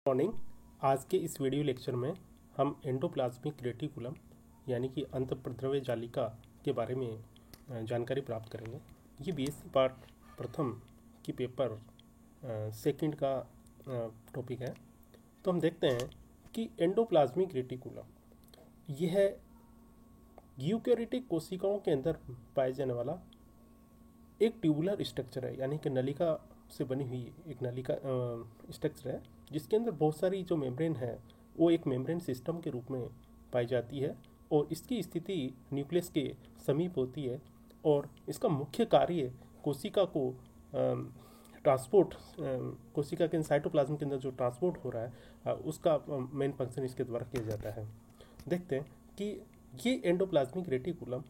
Morning. आज के इस वीडियो लेक्चर में हम एंडोप्लाज्मिक रेटिकुलम यानी कि अंतःप्रद्रव्य जालिका के बारे में जानकारी प्राप्त करेंगे। ये बीएससी पार्ट प्रथम की पेपर सेकंड का टॉपिक है। तो हम देखते हैं कि एंडोप्लाज्मिक रेटिकुलम यह यूकैरियोटिक कोशिकाओं के अंदर पाए जाने वाला एक ट्यूबुलर स्ट्रक्चर है, यानी कि नलिका से बनी हुई एक नलिका स्ट्रक्चर है, जिसके अंदर बहुत सारी जो मेम्ब्रेन है वो एक मेम्ब्रेन सिस्टम के रूप में पाई जाती है और इसकी स्थिति न्यूक्लियस के समीप होती है। और इसका मुख्य कार्य कोशिका को ट्रांसपोर्ट, कोशिका के साइटोप्लाज्म के अंदर जो ट्रांसपोर्ट हो रहा है उसका मेन फंक्शन इसके द्वारा किया जाता है। देखते हैं कि ये एंडोप्लाज्मिक रेटिकुलम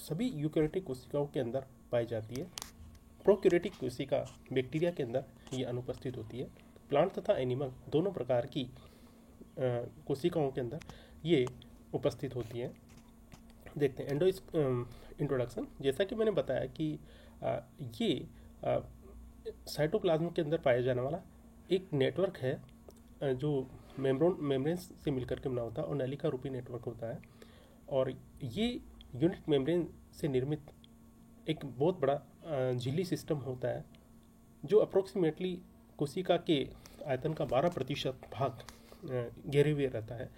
सभी यूकैरियोटिक कोशिकाओं के अंदर पाई जाती है। प्रोकैरियोटिक कोशिका बैक्टीरिया के अंदर ये अनुपस्थित होती है। प्लांट तथा एनिमल दोनों प्रकार की कोशिकाओं के अंदर ये उपस्थित होती है। देखते हैं इंट्रोडक्शन। जैसा कि मैंने बताया कि ये साइटोप्लाज्म के अंदर पाया जाने वाला एक नेटवर्क है जो मेम्ब्रेन से मिलकर के बना होता है और नलिका रूपी नेटवर्क होता है। और ये यूनिट मेम्ब्रेन से निर्मित एक बहुत बड़ा झिल्ली सिस्टम होता है जो अप्रोक्सीमेटली कोशिका के आयतन का 12% भाग घेरे हुए रहता है।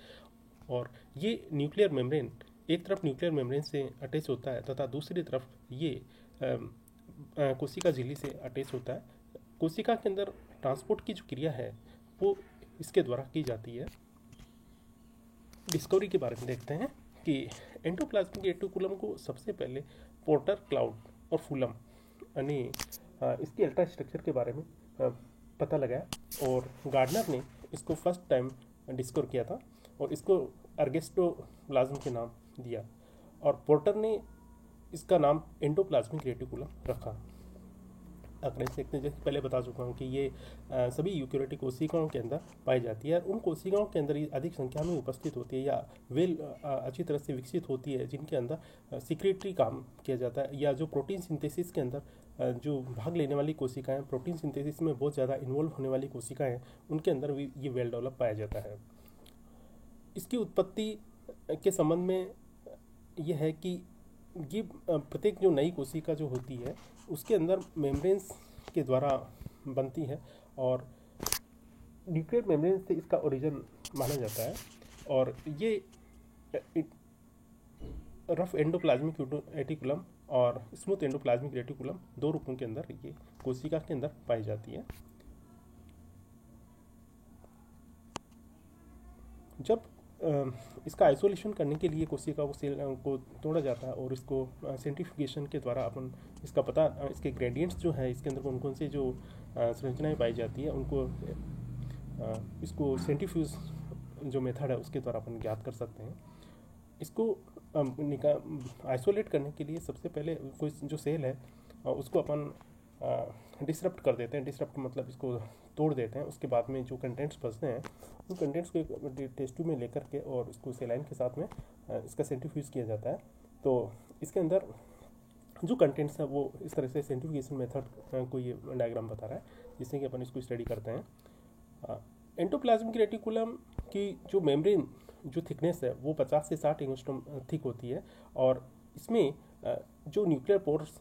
और ये न्यूक्लियर मेम्ब्रेन एक तरफ न्यूक्लियर मेम्ब्रेन से अटैच होता है तथा दूसरी तरफ ये कोशिका झिल्ली से अटैच होता है। कोशिका के अंदर ट्रांसपोर्ट की जो क्रिया है वो इसके द्वारा की जाती है। डिस्कवरी के बारे में देखते हैं कि एंडोप्लाज्मिक रेटिकुलम को सबसे पहले पोर्टर, क्लाउड और फुलम ने इसके अल्ट्रा स्ट्रक्चर के बारे में पता लगाया और गार्डनर ने इसको फर्स्ट टाइम डिस्कवर किया था और इसको अर्गेस्टोप्लाज्म के नाम दिया और पोर्टर ने इसका नाम एंडोप्लाज्मिक रेटिकुलम रखा। अगर देखते हैं, जैसे पहले बता चुका हूँ कि ये सभी यूकैरियोटिक कोशिकाओं के अंदर पाई जाती है और उन कोशिकाओं के अंदर अधिक संख्या में उपस्थित होती है या अच्छी तरह से विकसित होती है, जिनके अंदर सिक्रेटरी काम किया जाता है या जो प्रोटीन सिंथेसिस के अंदर जो भाग लेने वाली कोशिकाएं, प्रोटीन सिंथेसिस में बहुत ज़्यादा इन्वॉल्व होने वाली कोशिकाएं, उनके अंदर भी ये वेल डेवलप पाया जाता है। इसकी उत्पत्ति के संबंध में यह है कि ये प्रत्येक जो नई कोशिका जो होती है उसके अंदर मेम्ब्रेन्स के द्वारा बनती है और न्यूक्लियर मेम्ब्रेन से इसका ओरिजिन माना जाता है। और ये रफ एंडोप्लाज्मिक रेटिकुलम और स्मूथ एंडोप्लाज्मिक रेटिकुलम दो रूपों के अंदर ये कोशिका के अंदर पाई जाती है। जब इसका आइसोलेशन करने के लिए कोशिका को सेल को तोड़ा जाता है और इसको सेंट्रीफ्यूगेशन के द्वारा अपन इसका पता, इसके ग्रेडियंट्स जो है, इसके अंदर कौन कौन से जो संरचनाएं पाई जाती है उनको इसको सेंट्रीफ्यूज जो मेथड है उसके द्वारा अपन ज्ञात कर सकते हैं। इसको आइसोलेट करने के लिए सबसे पहले कोई जो सेल है उसको अपन डिसरप्ट कर देते हैं। डिसरप्ट मतलब इसको तोड़ देते हैं। उसके बाद में जो कंटेंट्स बचते हैं उन कंटेंट्स को एक टेस्ट ट्यूब में लेकर के और इसको सेलाइन के साथ में इसका सेंट्रीफ्यूज किया जाता है। तो इसके अंदर जो कंटेंट्स है वो इस तरह से सेंट्रीफ्यूगेशन मेथड को ये डायग्राम बता रहा है, जिससे कि अपन इसको स्टडी करते हैं। एंडोप्लाज्मिक रेटिकुलम की जो मेम्ब्रेन जो थिकनेस है वो 50 से 60 एंगस्ट्रॉम थिक होती है और इसमें जो न्यूक्लियर पोर्स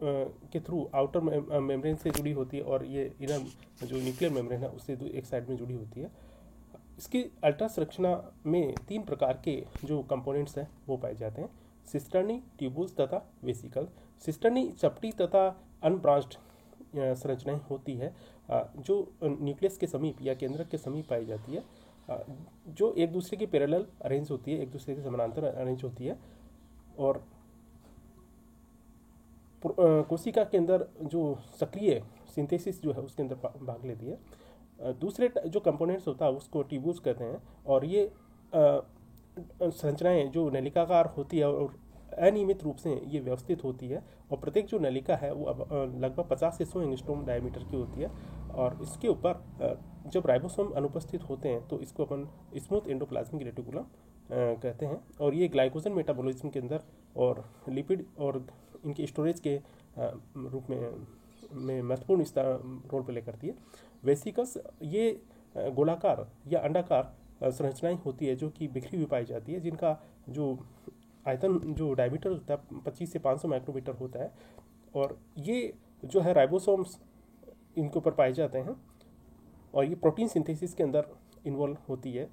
के थ्रू आउटर मेम्ब्रेन से जुड़ी होती है और ये इनर जो न्यूक्लियर मेम्ब्रेन है उससे एक साइड में जुड़ी होती है। इसकी अल्ट्रा संरचना में 3 प्रकार के जो कंपोनेंट्स हैं वो पाए जाते हैं: सिस्टर्नी, ट्यूबुल्स तथा वेसिकल। सिस्टर्नी चपटी तथा अनब्रांच्ड संरचनाएं होती है जो न्यूक्लियस के समीप या केंद्रक के समीप पाई जाती है, जो एक दूसरे के पैरेलल अरेंज होती है, एक दूसरे के समानांतर अरेंज होती है और कोशिका के अंदर जो सक्रिय सिंथेसिस जो है उसके अंदर भाग लेती है। दूसरे जो कंपोनेंट्स होता है उसको ट्यूब्यूल्स कहते हैं और ये संरचनाएं जो नलिकाकार होती है और अनियमित रूप से ये व्यवस्थित होती है और प्रत्येक जो नलिका है वो लगभग 50 से 100 एंगस्ट्रॉम डायमीटर की होती है। और इसके ऊपर जब राइबोसोम अनुपस्थित होते हैं तो इसको अपन स्मूथ एंडोप्लाज्मिक रेटिकुलम कहते हैं और ये ग्लाइकोजन मेटाबॉलिज्म के अंदर और लिपिड और इनके स्टोरेज के रूप में महत्वपूर्ण रोल प्ले करती है। वेसिकल्स ये गोलाकार या अंडाकार संरचनाएं होती है जो कि बिखरी हुई पाई जाती है, जिनका जो आयतन जो डायमीटर होता है 25 से 500 माइक्रोमीटर होता है। और ये जो है राइबोसोम्स इनके ऊपर पाए जाते हैं और ये प्रोटीन सिंथेसिस के अंदर इन्वॉल्व होती है।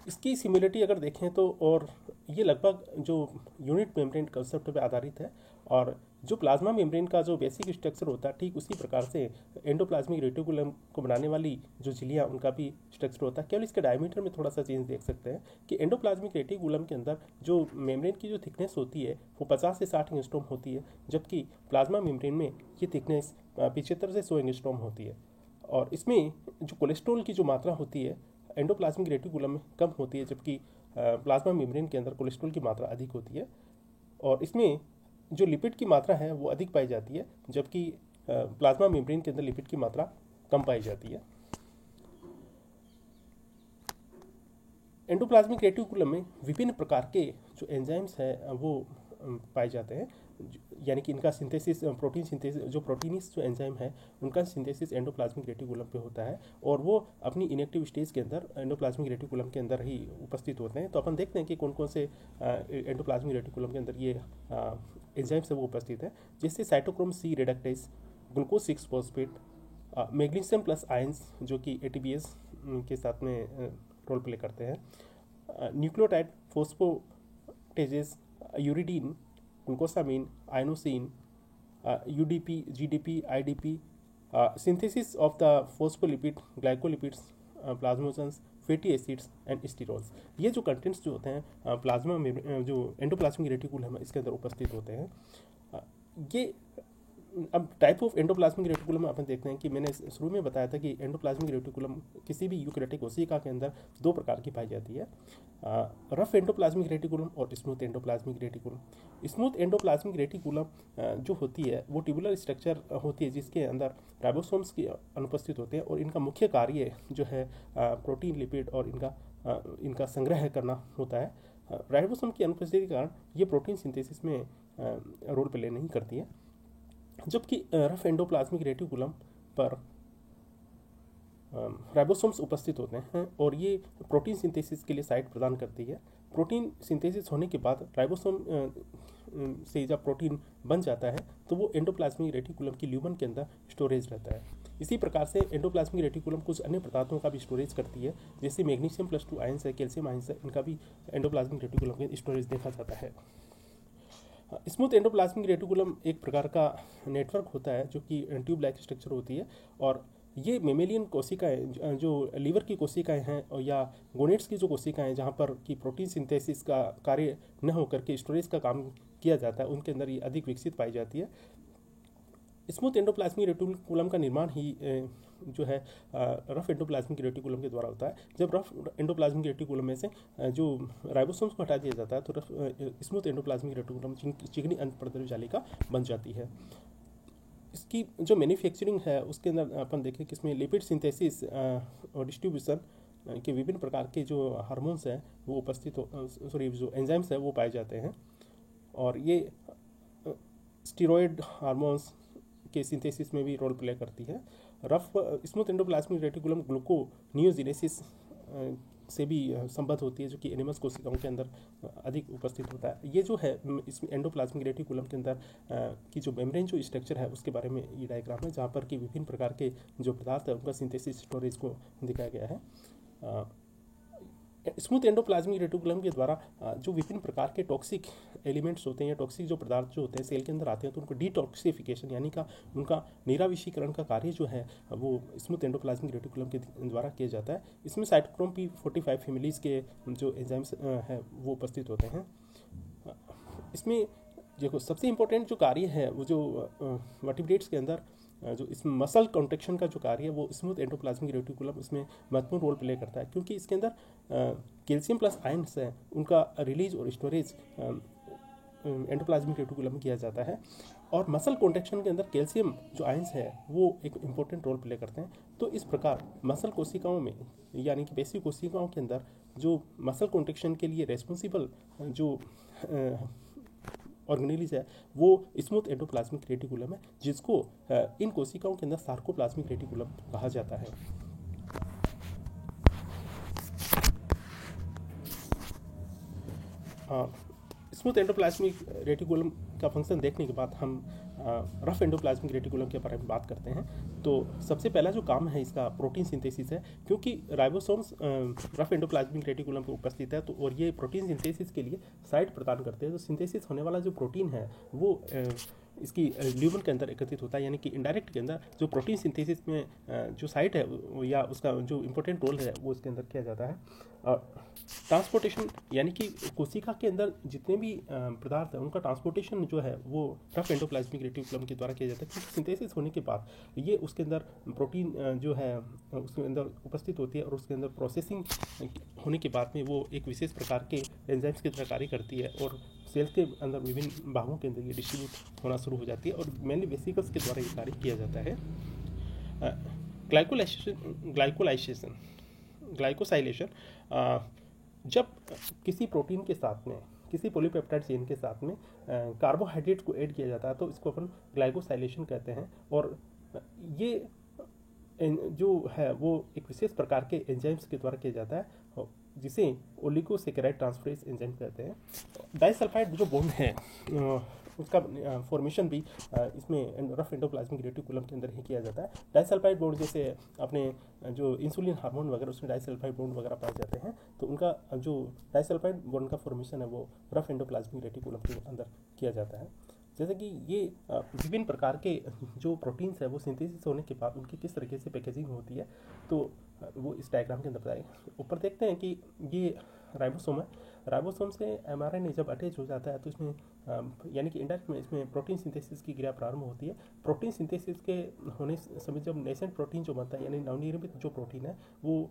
इसकी सिमिलरिटी अगर देखें तो, और ये लगभग जो यूनिट मेम्ब्रेन कंसेप्ट पे आधारित है, और जो प्लाज्मा मेम्ब्रेन का जो बेसिक स्ट्रक्चर होता है ठीक उसी प्रकार से एंडोप्लाज्मिक रेटिकुलम को बनाने वाली जो झिल्लियाँ उनका भी स्ट्रक्चर होता है। केवल इसके डायमीटर में थोड़ा सा चेंज देख सकते हैं कि एंडोप्लाज्मिक रेटिकुलम के अंदर जो मेम्ब्रेन की जो थिकनेस होती है वो 50 से 60 एंगस्ट्रॉम होती है, जबकि प्लाज्मा मेम्ब्रेन में ये थिकनेस 75 से 100 एंगस्ट्रॉम होती है। और इसमें जो कोलेस्ट्रॉल की जो मात्रा होती है एंडोप्लाज्मिक रेटिकुलम में कम होती है, जबकि प्लाज्मा मेम्ब्रेन के अंदर कोलेस्ट्रॉल की मात्रा अधिक होती है। और इसमें जो लिपिड की मात्रा है वो अधिक पाई जाती है, जबकि प्लाज्मा मेम्ब्रेन के अंदर लिपिड की मात्रा कम पाई जाती है। एंडोप्लाज्मिक रेटिकुलम में विभिन्न प्रकार के जो एंजाइम्स हैं वो पाए जाते हैं, यानी कि इनका सिंथेसिस प्रोटीन सिंथेसिस जो प्रोटीनिस जो एंजाइम है उनका सिंथेसिस एंडोप्लाज्मिक रेटिकुलम पे होता है और वो अपनी इनएक्टिव स्टेज के अंदर एंडोप्लाज्मिक रेटिकुलम के अंदर ही उपस्थित होते हैं। तो अपन देखते हैं कि कौन कौन से एंडोप्लाज्मिक रेटिकुलम के अंदर ये एंजाइम्स है वो उपस्थित है, जैसे cytochrome C reductase, glucose 6 phosphate, magnesium plus ions जो कि ATPase के साथ में रोल प्ले करते हैं, nucleotide phosphatases, uridine, glucosamine, inosine, UDP, GDP, IDP, synthesis of the phospholipid, glycolipids, plasmalogens, fatty acids and sterols. ये जो कंटेंट्स जो होते हैं प्लाज्मा में जो एंडोप्लाज्मिक रेटिकुलम है इसके अंदर उपस्थित होते हैं। ये अब टाइप ऑफ एंडोप्लाज्मिक रेटिकुलम अपन देखते हैं कि मैंने शुरू में बताया था कि एंडोप्लाज्मिक रेटिकुलम किसी भी यूकैरियोटिक कोशिका के अंदर दो प्रकार की पाई जाती है, रफ एंडोप्लाज्मिक रेटिकुलम और smooth endoplasmic reticulum. Smooth endoplasmic reticulum जो होती है वो ट्यूबुलर स्ट्रक्चर होती है जिसके अंदर राइबोसोम्स की अनुपस्थित होते हैं और इनका मुख्य कार्य जो है प्रोटीन, लिपिड और इनका संग्रह करना होता है। राइबोसोम की अनुपस्थिति के कारण ये प्रोटीन सिंथेसिस में रोल प्ले नहीं करती है, जबकि रफ एंडोप्लाज्मिक रेटिकुलम पर राइबोसोम्स उपस्थित होते हैं और ये प्रोटीन सिंथेसिस के लिए साइट प्रदान करती है। प्रोटीन सिंथेसिस होने के बाद राइबोसोम से जब प्रोटीन बन जाता है तो वो एंडोप्लाज्मिक रेटिकुलम की ल्यूमन के अंदर स्टोरेज रहता है। इसी प्रकार से एंडोप्लाज्मिक रेटिकुलम कुछ अन्य पदार्थों का भी स्टोरेज करती है, जैसे मैग्नीशियम +2 आयंस है, कैल्शियम आयंस है, इनका भी एंडोप्लाज्मिक रेटिकुलम में स्टोरेज देखा जाता है। स्मूथ एंडोप्लाज्मिक रेटिकुलम एक प्रकार का नेटवर्क होता है जो कि ट्यूब लाइक स्ट्रक्चर होती है और ये मेमेलियन कोशिकाएं जो लीवर की कोशिकाएं हैं या गोनेट्स की जो कोशिकाएं हैं जहाँ पर कि प्रोटीन सिंथेसिस का कार्य न होकर के स्टोरेज का काम किया जाता है उनके अंदर ये अधिक विकसित पाई जाती है। स्मूथ एंडोप्लाज्मिक रेटिकुलम का निर्माण ही जो है रफ एंडोप्लाज्मिक रेटिकुलम के द्वारा होता है। जब रफ एंडोप्लाज्मिक रेटिकुलम में से जो राइबोसोम्स को हटा दिया जाता है तो स्मूथ एंडोप्लाज्मिक रेटिकुलम चिकनी अंतःपरतल जालिका बन जाती है। इसकी जो मैन्युफैक्चरिंग है उसके अंदर अपन देखें कि इसमें लिपिड सिंथेसिस और डिस्ट्रीब्यूशन के विभिन्न प्रकार के जो हार्मोन्स हैं वो उपस्थित जो एंजाइम्स है वो पाए जाते हैं और ये स्टीरॉयड हार्मोन्स के सिंथेसिस में भी रोल प्ले करती है। Rough smooth endoplasmic reticulum gluconeogenesis से भी संबद्ध होती है जो कि एनिमल्स कोशिकाओं के अंदर अधिक उपस्थित होता है। ये जो है इस एंडोप्लाज्मिक रेटिकुलम के अंदर की जो मेम्ब्रेन जो स्ट्रक्चर है उसके बारे में ये डायग्राम है जहाँ पर कि विभिन्न प्रकार के जो पदार्थ है उनका सिंथेसिस स्टोरेज को दिखाया गया है। स्मूथ एंडोप्लाज्मिक रेटिकुलम के द्वारा जो विभिन्न प्रकार के टॉक्सिक एलिमेंट्स होते हैं या टॉक्सिक जो पदार्थ जो होते हैं सेल के अंदर आते हैं तो उनको डिटॉक्सिफिकेशन यानी का उनका निराविषीकरण का कार्य जो है वो स्मूथ एंडोप्लाज्मिक रेटिकुलम के द्वारा किया जाता है। इसमें साइटोक्रोम P45 फैमिलीज के जो एंजाइम्स हैं वो उपस्थित होते हैं। इसमें देखो सबसे इम्पोर्टेंट जो कार्य है वो जो वर्टिब्रेट्स के अंदर जो इस मसल कॉन्ट्रैक्शन का जो कार्य है वो स्मूथ एंडोप्लाज्मिक रेटिकुलम इसमें महत्वपूर्ण रोल प्ले करता है, क्योंकि इसके अंदर कैल्शियम प्लस आयंस है उनका रिलीज और स्टोरेज एंडोप्लाज्मिक रेटिकुलम में किया जाता है और मसल कॉन्ट्रैक्शन के अंदर कैल्शियम जो आयंस है वो एक इम्पोर्टेंट रोल प्ले करते हैं। तो इस प्रकार मसल कोशिकाओं में यानी कि पेशी कोशिकाओं के अंदर जो मसल कॉन्ट्रैक्शन के लिए रेस्पॉन्सिबल जो ऑर्गेनेलिज है वो स्मूथ एंडोप्लाज्मिक रेटिकुलम है, जिसको इन कोशिकाओं के अंदर सार्कोप्लाज्मिक रेटिकुलम कहा जाता है। स्मूथ एंडोप्लाज्मिक रेटिकुलम का फंक्शन देखने के बाद हम रफ एंडोप्लाज्मिक रेटिकुलम के बारे में बात करते हैं। तो सबसे पहला जो काम है इसका प्रोटीन सिंथेसिस है, क्योंकि राइबोसोम्स रफ एंडोप्लाज्मिक रेटिकुलम पे उपस्थित है, तो और ये प्रोटीन सिंथेसिस के लिए साइट प्रदान करते हैं। तो सिंथेसिस होने वाला जो प्रोटीन है वो इसकी ल्यूमन के अंदर एकत्रित होता है, यानी कि इनडायरेक्ट के अंदर जो प्रोटीन सिंथेसिस में जो साइट है या उसका जो इम्पोर्टेंट रोल है वो इसके अंदर किया जाता है। ट्रांसपोर्टेशन, यानी कि कोशिका के अंदर जितने भी पदार्थ हैं उनका ट्रांसपोर्टेशन जो है वो रफ एंडोप्लाज्मिक रेटिकुलम के द्वारा किया जाता है, क्योंकि सिंथेसिस होने के बाद ये उसके अंदर प्रोटीन जो है उसके अंदर उपस्थित होती है और उसके अंदर प्रोसेसिंग होने के बाद में वो एक विशेष प्रकार के एंजाइम्स की तरह कार्य करती है और सेल्स के अंदर विभिन्न भागों के अंदर ये डिस्ट्रीब्यूट होना शुरू हो जाती है और मेनली वेसिकल्स के द्वारा ये कार्य किया जाता है। ग्लाइकोसाइलेशन, जब किसी प्रोटीन के साथ में, किसी पॉलीपेप्टाइड चेन के साथ में कार्बोहाइड्रेट को ऐड किया जाता है तो इसको अपन ग्लाइकोसाइलेशन कहते हैं। और ये जो है वो एक विशेष प्रकार के एंजाइम्स के द्वारा किया जाता है जिसे ओलिगोसैकेराइड ट्रांसफरेज एंजाइम कहते हैं। डाइसल्फाइड जो बॉन्ड है उसका फॉर्मेशन भी इसमें रफ एंडोप्लाज्मिक रेटिकुलम के अंदर ही किया जाता है। डाइसल्फाइड बॉन्ड जैसे अपने जो इंसुलिन हार्मोन वगैरह उसमें डाइसल्फाइड बॉन्ड वगैरह पाए जाते हैं, तो उनका जो डाइसल्फाइड बॉन्ड का फॉर्मेशन है वो रफ एंडोप्लाज्मिक रेटिकुलम के अंदर किया जाता है। जैसे कि ये विभिन्न प्रकार के जो प्रोटीन्स है वो सिंथेसिस होने के बाद उनकी किस तरीके से पैकेजिंग होती है, तो वो इस डायग्राम के अंदर बताएगा। ऊपर देखते हैं कि ये राइबोसोम है। राइबोसोम से एमआरएनए जब अटैच हो जाता है तो इसमें यानी कि इंडायरेक्ट में इसमें प्रोटीन सिंथेसिस की क्रिया प्रारंभ होती है। प्रोटीन सिंथेसिस के होने समय जब नेसेंट प्रोटीन जो बनता है, यानी नवनिर्मित जो प्रोटीन है वो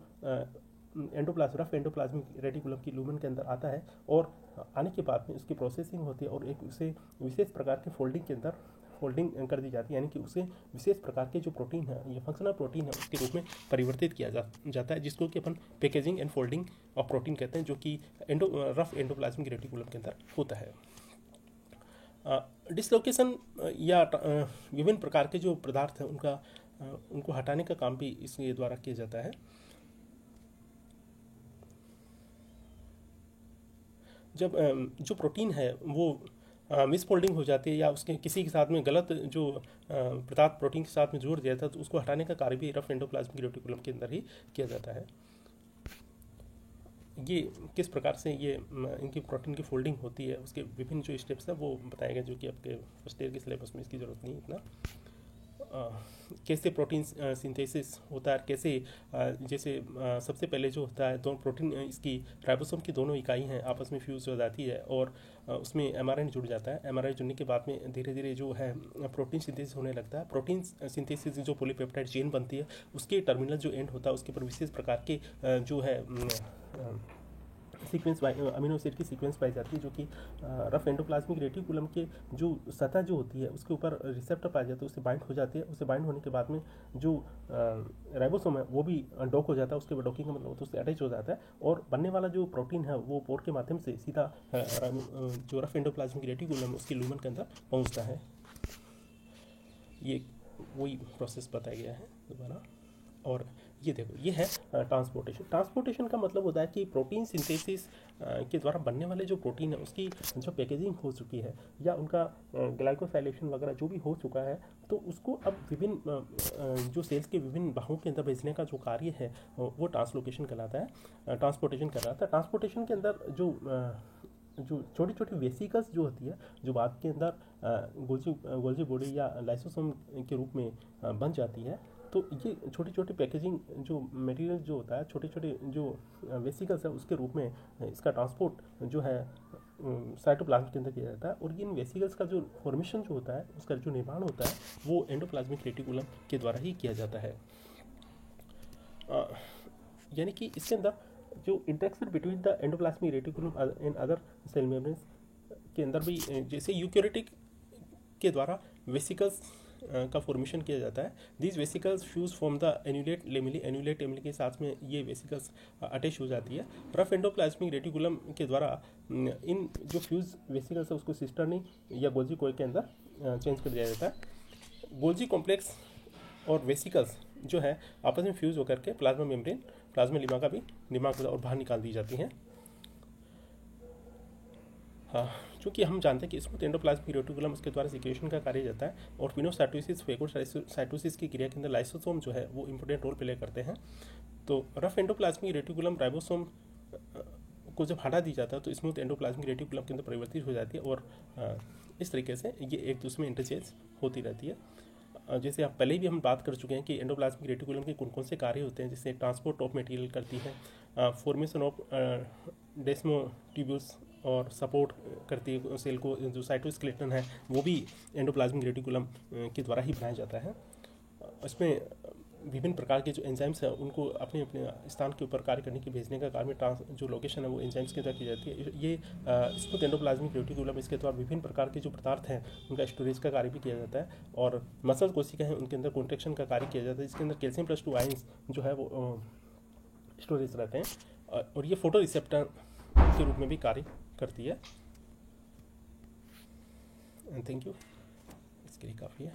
रफ एंडोप्लाज्मिक रेटिकुलम की लूमेन के अंदर आता है और आने के बाद में उसकी प्रोसेसिंग होती है और एक उसे विशेष प्रकार के फोल्डिंग के अंदर फोल्डिंग कर दी जाती है, यानी कि उसे विशेष प्रकार के जो प्रोटीन है, ये फंक्शनल प्रोटीन है, उसके रूप में परिवर्तित किया जाता है, जिसको कि अपन packaging and folding of protein कहते हैं, जो कि रफ एंडोप्लाज्मिक रेटिकुलम के अंदर होता है। डिसलोकेशन या विभिन्न प्रकार के जो पदार्थ हैं उनको हटाने का काम भी इसके द्वारा किया जाता है। जब जो प्रोटीन है वो मिसफोल्डिंग हो जाती है या उसके किसी के साथ में गलत जो पदार्थ प्रोटीन के साथ में जोड़ दिया था, तो उसको हटाने का कार्य भी रफ एंडोप्लाज्मिक रेटिकुलम के अंदर ही किया जाता है। ये किस प्रकार से ये इनकी प्रोटीन की फोल्डिंग होती है, उसके विभिन्न जो स्टेप्स हैं वो बताया गया, जो कि आपके फर्स्ट ईयर के सिलेबस में इसकी ज़रूरत नहीं इतना। कैसे प्रोटीन सिंथेसिस होता है, कैसे जैसे सबसे पहले जो होता है दोनों प्रोटीन, इसकी राइबोसोम की दोनों इकाई हैं आपस में फ्यूज हो जाती है और उसमें एमआरएनए जुड़ जाता है। एमआरएनए जुड़ने के बाद में धीरे धीरे जो है प्रोटीन सिंथेसिस होने लगता है। प्रोटीन सिंथेसिस जो पॉलीपेप्टाइड चेन बनती है उसके टर्मिनल जो एंड होता है उसके ऊपर विशेष प्रकार के जो है सीक्वेंस अमीनो एसिड की सीक्वेंस पाई जाती है, जो कि रफ एंडोप्लाज्मिक रेटिकुलम के जो सतह जो होती है उसके ऊपर रिसेप्टर पाया जाता है, उससे बाइंड हो जाती है। उससे बाइंड होने के बाद में जो राइबोसोम है वो भी डॉक हो जाता है, उसके डॉकिंग का मतलब होता है उससे अटैच हो जाता है और बनने वाला जो प्रोटीन है वो पोर के माध्यम से सीधा जो रफ एंडोप्लाज्मिक रेटिकुलम उसके लूमेन के अंदर पहुँचता है। ये वही प्रोसेस बताया गया है दोबारा। और ये देखो, ये है ट्रांसपोर्टेशन। ट्रांसपोर्टेशन का मतलब होता है कि प्रोटीन सिंथेसिस के द्वारा बनने वाले जो प्रोटीन है उसकी जो पैकेजिंग हो चुकी है या उनका ग्लाइकोसाइलेशन वगैरह जो भी हो चुका है, तो उसको अब विभिन्न जो सेल्स के विभिन्न भागों के अंदर भेजने का जो कार्य है वो ट्रांसलोकेशन कहलाता है, ट्रांसपोर्टेशन कहलाता है। ट्रांसपोर्टेशन के अंदर जो छोटी छोटी वेसिकल्स जो होती है, जो भाग के अंदर गोल्जी बॉडी या लाइसोसोम के रूप में बन जाती है, तो ये छोटी छोटी पैकेजिंग जो मटेरियल जो होता है, छोटे छोटे जो वेसिकल्स है उसके रूप में इसका ट्रांसपोर्ट जो है साइटोप्लाज्म के अंदर किया जाता है। और इन वेसिकल्स का जो फॉर्मेशन जो होता है, उसका जो निर्माण होता है वो एंडोप्लाज्मिक रेटिकुलम के द्वारा ही किया जाता है। यानी कि इसके अंदर जो interaction between the endoplasmic reticulum and other cell membranes के अंदर भी, जैसे यूकैरियोटिक के द्वारा वेसिकल्स का फॉर्मेशन किया जाता है। These vesicles fuse from the annulate lamellae, annulate lamellae के साथ में ये वेसिकल्स अटैच हो जाती है। रफ एंडोप्लाज्मिक रेटिकुलम के द्वारा इन जो फ्यूज वेसिकल्स है उसको सिस्टर्नी या गोल्जी कोइल के अंदर चेंज कर दिया जाता है। गोल्जी कॉम्प्लेक्स और वेसिकल्स जो है आपस में फ्यूज होकर के प्लाज्मा मेम्ब्रेन, प्लाज्मा लिमा भी दिमाग और बाहर निकाल दी जाती हैं। हाँ, चूँकि हम जानते हैं कि स्मूथ एंडोप्लाज्मिक रेटिकुलम उसके द्वारा सिक्रेशन का कार्य जाता है और पिनोसाइटोसिस, फेगोसाइटोसिस की क्रिया के अंदर लाइसोसोम जो है वो इंपॉर्टेंट रोल प्ले करते हैं। तो रफ एंडोप्लाज्मिक रेटिकुलम राइबोसोम को जब हटा दी जाता है तो स्मूथ एंडोप्लाज्मिक रेटिकुलम के अंदर परिवर्तित हो जाती है और इस तरीके से ये एक दूसरे में इंटरचेंज होती रहती है। जैसे आप पहले भी हम बात कर चुके हैं कि एंडोप्लाज्मिक रेटिकुलम के कौन कौन से कार्य होते हैं, जैसे ट्रांसपोर्ट ऑफ मटेरियल करती है, फॉर्मेशन ऑफ डेस्मोट्यूब्यूल्स और सपोर्ट करती है सेल को। जो साइटोस्केलेटन है वो भी एंडोप्लाज्मिक रेटिकुलम के द्वारा ही बनाया जाता है। इसमें विभिन्न प्रकार के जो एंजाइम्स हैं उनको अपने अपने स्थान के ऊपर कार्य करने की भेजने का कार्य में जो लोकेशन है वो एंजाइम्स के द्वारा की जाती है। ये स्मूथ एंडोप्लाज्मिक रेटिकुलम इसके द्वारा विभिन्न प्रकार के जो पदार्थ हैं उनका स्टोरेज का कार्य भी किया जाता है। और मसल कोशिका है उनके अंदर कॉन्ट्रेक्शन का कार्य किया जाता है, जिसके अंदर कैल्शियम प्लस 2 आयंस जो है वो स्टोरेज रहते हैं और ये फोटो रिसेप्टर के रूप में भी कार्य करती है। थैंक यू, इसके लिए काफ़ी है।